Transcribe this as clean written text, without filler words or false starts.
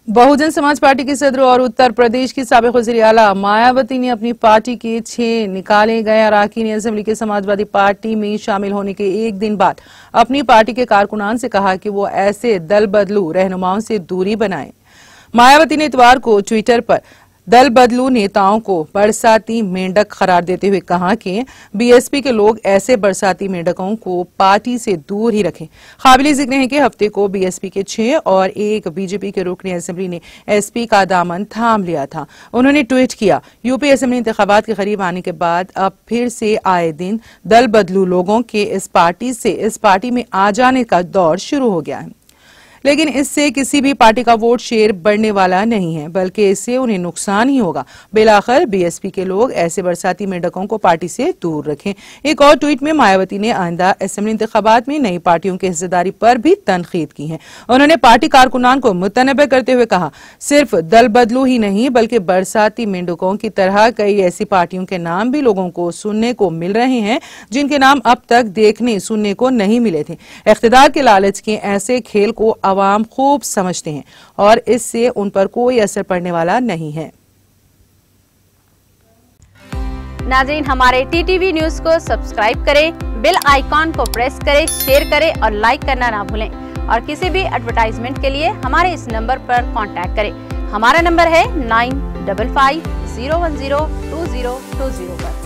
Bahujan Samaj party की सदर और उत्तर प्रदेश की साबिक वज़ीर आला मायावती ने अपनी पार्टी के 6 निकाले गए अरकान असेंबली के समाजवादी पार्टी में शामिल होने के एक दिन बाद अपनी पार्टी के कारकुनान से कहा कि वो ऐसे दल बदलू रहनुमाओं से दूरी बनाएं। मायावती ने इतवार को ट्विटर पर दल बदलू नेताओं को बरसाती मेंढक करार देते हुए कहा कि बीएसपी के लोग ऐसे बरसाती मेंढकों को पार्टी से दूर ही रखें। काबिल जिक्र है कि हफ्ते को बीएसपी के 6 और 1 बीजेपी के रुकन असेंबली ने एसपी का दामन थाम लिया था। उन्होंने ट्वीट किया, यूपी असेंबली इंतखाबात के करीब आने के बाद अब फिर से आए दिन दल बदलू लोगों के इस पार्टी में आ जाने का दौर शुरू हो गया है, लेकिन इससे किसी भी पार्टी का वोट शेयर बढ़ने वाला नहीं है, बल्कि इससे उन्हें नुकसान ही होगा। बेलाखिर बीएसपी के लोग ऐसे बरसाती मेंढकों को पार्टी से दूर रखें। एक और ट्वीट में मायावती ने आइंदा असेंबली इंतखाबात में नई पार्टियों की हिस्सेदारी पर भी तनकीद की है। उन्होंने पार्टी कारकुनान को मुतनब्बे करते हुए कहा, सिर्फ दल बदलू ही नहीं बल्कि बरसाती मेंढकों की तरह कई ऐसी पार्टियों के नाम भी लोगों को सुनने को मिल रहे हैं जिनके नाम अब तक देखने सुनने को नहीं मिले थे। इख्तिदार के लालच के ऐसे खेल को आवाम खूब समझते हैं और इससे उन पर कोई असर पड़ने वाला नहीं है। नाज़रीन, हमारे टीटीवी न्यूज को सब्सक्राइब करें, बेल आइकॉन को प्रेस करें, शेयर करें और लाइक करना ना भूलें। और किसी भी एडवर्टाइजमेंट के लिए हमारे इस नंबर पर कांटेक्ट करें। हमारा नंबर है 9550102020 पर।